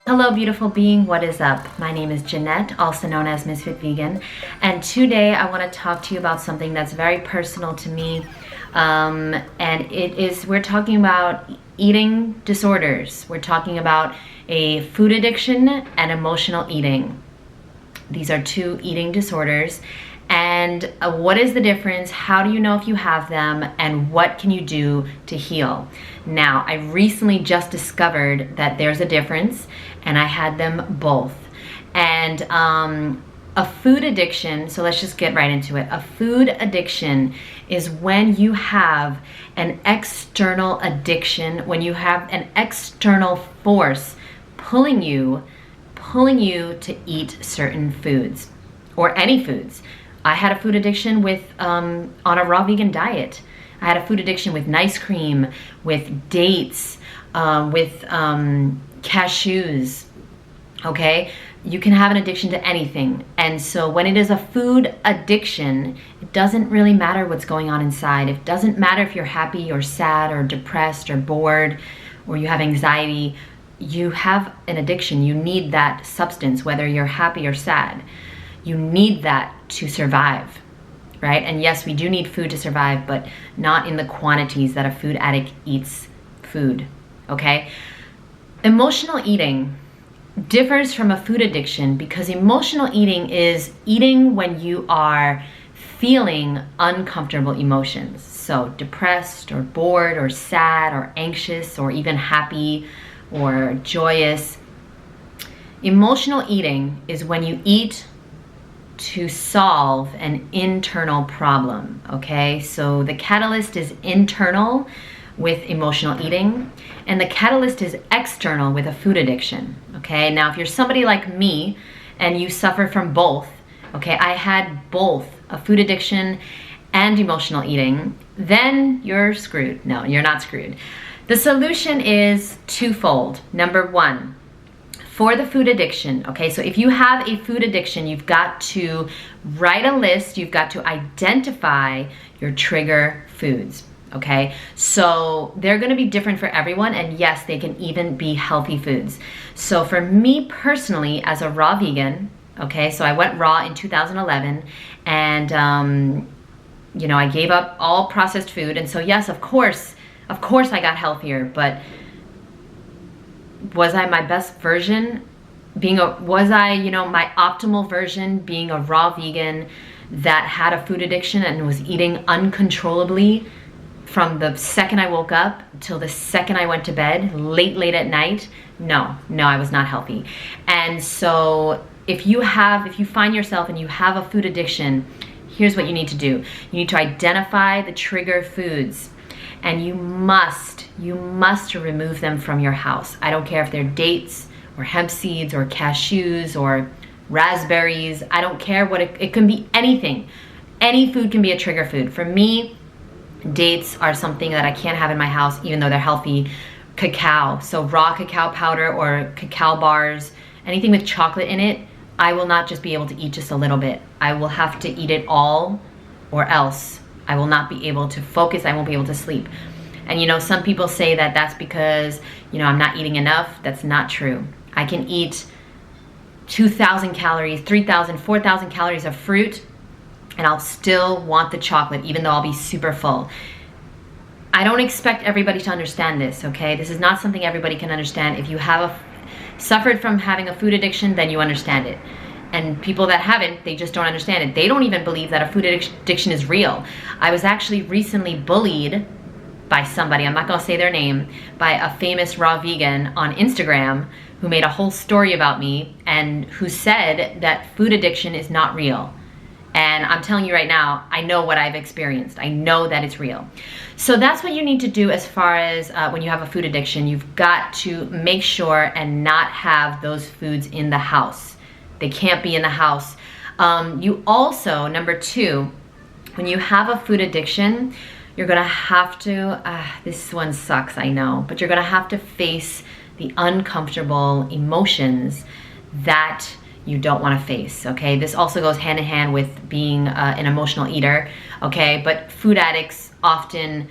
Hello beautiful being, what is up? My name is Jeanette, also known as Ms.FitVegan, and today I want to talk to you about something that's very personal to me, and we're talking about eating disorders. We're talking about a food addiction and emotional eating. These are two eating disorders, and what is the difference? How do you know if you have them, and what can you do to heal? Now, I recently just discovered that there's a difference, and I had them both. And a food addiction, so let's just get right into it. A food addiction is when you have an external addiction, when you have an external force pulling you to eat certain foods or any foods. I had a food addiction on a raw vegan diet. I had a food addiction with nice cream, with dates, with cashews, okay? You can have an addiction to anything. And so when it is a food addiction, it doesn't really matter what's going on inside. It doesn't matter if you're happy or sad or depressed or bored or you have anxiety. You have an addiction. You need that substance, whether you're happy or sad. You need that to survive, right? And yes, we do need food to survive, but not in the quantities that a food addict eats food, okay? Emotional eating differs from a food addiction because emotional eating is eating when you are feeling uncomfortable emotions. So depressed or bored or sad or anxious or even happy or joyous. Emotional eating is when you eat to solve an internal problem, okay? So the catalyst is internal with emotional eating, and the catalyst is external with a food addiction, okay? Now, if you're somebody like me and you suffer from both, okay, I had both a food addiction and emotional eating, then you're screwed. No, you're not screwed. The solution is twofold. Number one, for the food addiction, okay, so if you have a food addiction, you've got to write a list, you've got to identify your trigger foods, okay? So they're gonna be different for everyone, and yes, they can even be healthy foods. So for me personally, as a raw vegan, okay, so I went raw in 2011, and I gave up all processed food, and so yes, of course I got healthier, but was I my best version? Was I my optimal version being a raw vegan that had a food addiction and was eating uncontrollably from the second I woke up till the second I went to bed, late at night? No, I was not healthy. And so if you find yourself and you have a food addiction, here's what you need to do. You need to identify the trigger foods, and you must remove them from your house. I don't care if they're dates or hemp seeds or cashews or raspberries. I don't care what it can be, anything. Any food can be a trigger food. For me, dates are something that I can't have in my house even though they're healthy. Cacao, so raw cacao powder or cacao bars, anything with chocolate in it, I will not just be able to eat just a little bit. I will have to eat it all, or else I will not be able to focus, I won't be able to sleep. And some people say that that's because, I'm not eating enough. That's not true. I can eat 2,000 calories, 3,000, 4,000 calories of fruit, and I'll still want the chocolate, even though I'll be super full. I don't expect everybody to understand this, okay? This is not something everybody can understand. If you have suffered from having a food addiction, then you understand it. And people that haven't, they just don't understand it. They don't even believe that a food addiction is real. I was actually recently bullied by somebody, I'm not gonna say their name, by a famous raw vegan on Instagram who made a whole story about me and who said that food addiction is not real. And I'm telling you right now, I know what I've experienced. I know that it's real. So that's what you need to do as far as when you have a food addiction. You've got to make sure and not have those foods in the house. They can't be in the house. You also, number two, when you have a food addiction, you're gonna have to, this one sucks, I know, but you're gonna have to face the uncomfortable emotions that you don't wanna face, okay? This also goes hand in hand with being an emotional eater, okay? But food addicts often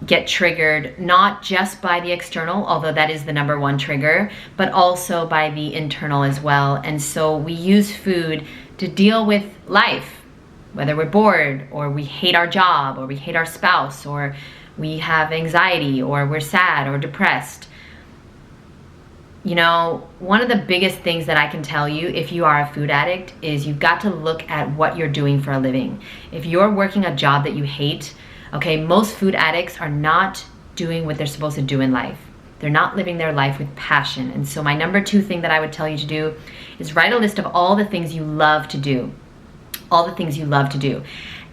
get triggered not just by the external, although that is the number one trigger, but also by the internal as well. And so we use food to deal with life, whether we're bored or we hate our job or we hate our spouse or we have anxiety or we're sad or depressed. You know, one of the biggest things that I can tell you if you are a food addict is you've got to look at what you're doing for a living. If you're working a job that you hate, okay, most food addicts are not doing what they're supposed to do in life. They're not living their life with passion. And so my number 2 thing that I would tell you to do is write a list of all the things you love to do. All the things you love to do.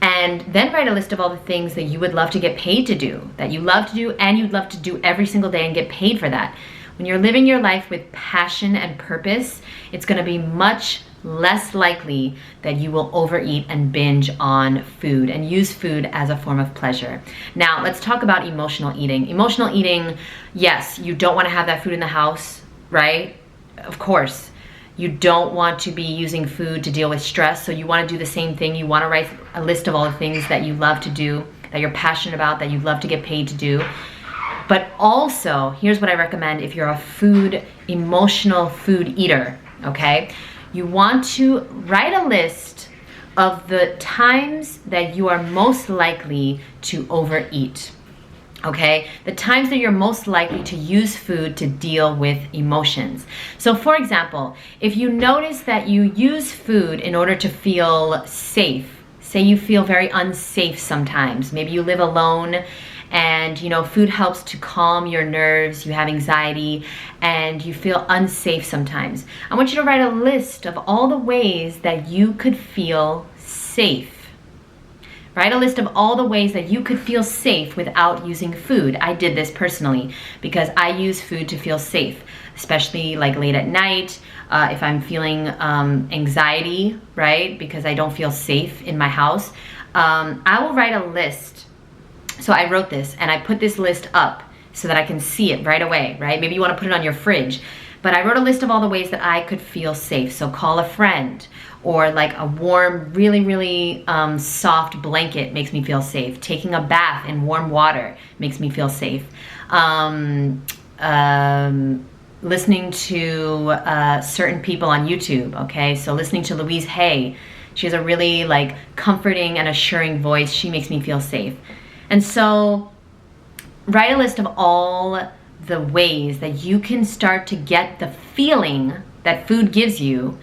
And then write a list of all the things that you would love to get paid to do, that you love to do and you'd love to do every single day and get paid for that. When you're living your life with passion and purpose, it's going to be much less likely that you will overeat and binge on food and use food as a form of pleasure. Now, let's talk about emotional eating. Emotional eating, yes, you don't want to have that food in the house, right? Of course. You don't want to be using food to deal with stress, so you want to do the same thing. You want to write a list of all the things that you love to do, that you're passionate about, that you'd love to get paid to do. But also, here's what I recommend if you're a emotional food eater, okay? You want to write a list of the times that you are most likely to overeat, okay? The times that you're most likely to use food to deal with emotions. So for example, if you notice that you use food in order to feel safe, say you feel very unsafe sometimes, maybe you live alone and you know food helps to calm your nerves, you have anxiety and you feel unsafe sometimes. I want you to write a list of all the ways that you could feel safe. Write a list of all the ways that you could feel safe without using food. I did this personally because I use food to feel safe, especially like late at night, if I'm feeling anxiety, right? Because I don't feel safe in my house. I will write a list. So I wrote this and I put this list up so that I can see it right away, right? Maybe you want to put it on your fridge. But I wrote a list of all the ways that I could feel safe. So call a friend, or like a warm, really, really soft blanket makes me feel safe. Taking a bath in warm water makes me feel safe. Listening to certain people on YouTube, okay? So listening to Louise, she has a really like comforting and assuring voice. She makes me feel safe. And so write a list of all the ways that you can start to get the feeling that food gives you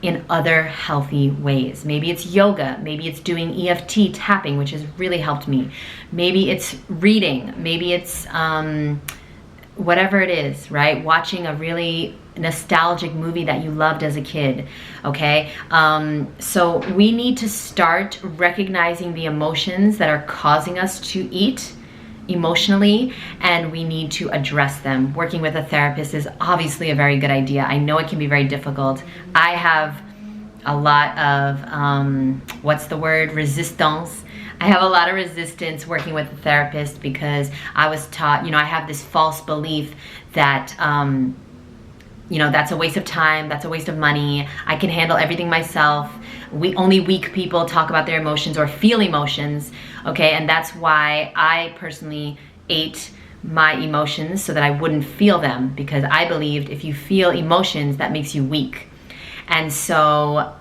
in other healthy ways. Maybe it's yoga, maybe it's doing EFT tapping, which has really helped me. Maybe it's reading, maybe it's whatever it is, right? Watching a really nostalgic movie that you loved as a kid, okay? So we need to start recognizing the emotions that are causing us to eat emotionally, and we need to address them. Working with a therapist is obviously a very good idea. I know it can be very difficult. I have a lot of, resistance. I have a lot of resistance working with a therapist because I was taught, I have this false belief that, that's a waste of time, that's a waste of money, I can handle everything myself. Only weak people talk about their emotions or feel emotions, okay? And that's why I personally ate my emotions so that I wouldn't feel them, because I believed if you feel emotions, that makes you weak. And so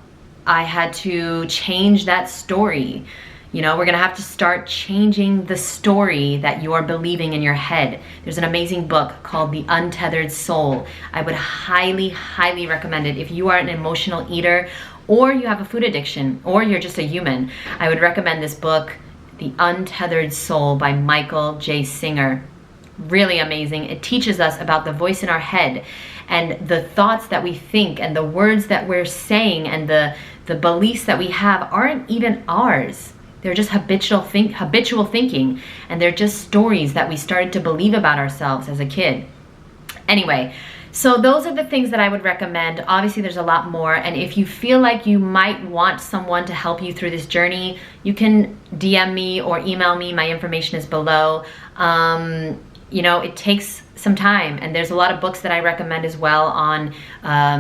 I had to change that story. We're gonna have to start changing the story that you are believing in your head. There's an amazing book called The Untethered Soul. I would highly, highly recommend it. If you are an emotional eater, or you have a food addiction, or you're just a human, I would recommend this book, The Untethered Soul by Michael J. Singer. Really amazing. It teaches us about the voice in our head and the thoughts that we think and the words that we're saying and the beliefs that we have aren't even ours. They're just habitual thinking, and they're just stories that we started to believe about ourselves as a kid. Anyway, so those are the things that I would recommend. Obviously, there's a lot more, and if you feel like you might want someone to help you through this journey, you can DM me or email me. My information is below. It takes some time, and there's a lot of books that I recommend as well on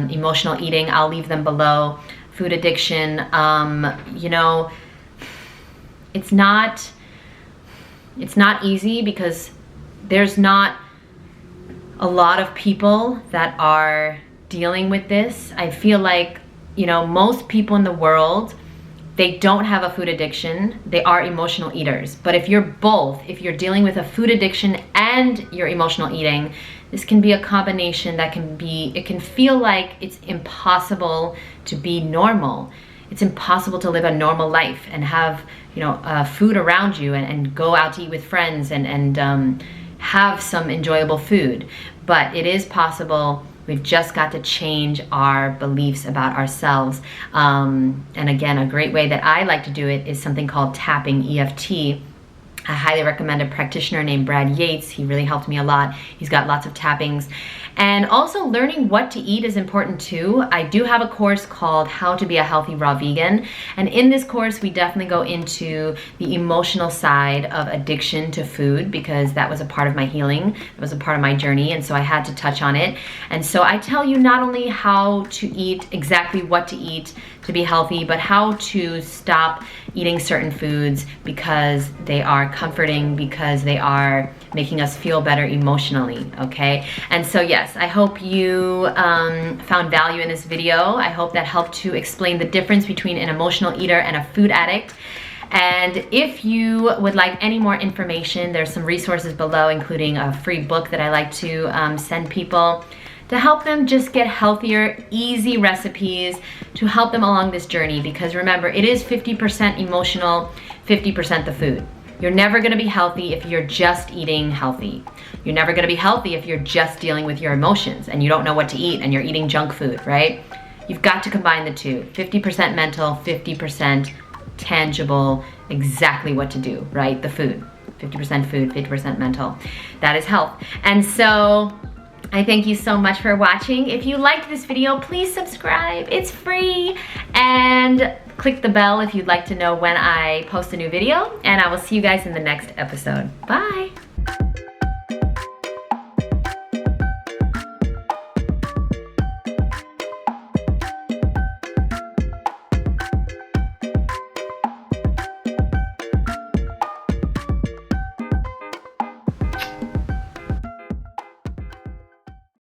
emotional eating. I'll leave them below. Food addiction, it's not It's not easy because there's not a lot of people that are dealing with this. I feel like, you know, most people in the world, they don't have a food addiction. They are emotional eaters. But if you're both, if you're dealing with a food addiction and you're emotional eating, this can be a combination that it can feel like it's impossible to be normal. It's impossible to live a normal life and have, you know, food around you and go out to eat with friends and have some enjoyable food. But it is possible. We've just got to change our beliefs about ourselves. And again, a great way that I like to do it is something called tapping, EFT. I highly recommend a practitioner named Brad Yates. He really helped me a lot. He's got lots of tappings. And also learning what to eat is important too. I do have a course called How to Be a Healthy Raw Vegan. And in this course, we definitely go into the emotional side of addiction to food because that was a part of my healing. It was a part of my journey. And so I had to touch on it. And so I tell you not only how to eat, exactly what to eat to be healthy, but how to stop eating certain foods because they are comforting, because they are making us feel better emotionally, okay? And so yes, I hope you found value in this video. I hope that helped to explain the difference between an emotional eater and a food addict. And if you would like any more information, there's some resources below, including a free book that I like to send people to help them just get healthier, easy recipes to help them along this journey. Because remember, it is 50% emotional, 50% the food. You're never gonna be healthy if you're just eating healthy. You're never gonna be healthy if you're just dealing with your emotions and you don't know what to eat and you're eating junk food, right? You've got to combine the two. 50% mental, 50% tangible, exactly what to do, right? The food. 50% food, 50% mental. That is health. And so, I thank you so much for watching. If you liked this video, please subscribe. It's free. And click the bell if you'd like to know when I post a new video. And I will see you guys in the next episode. Bye.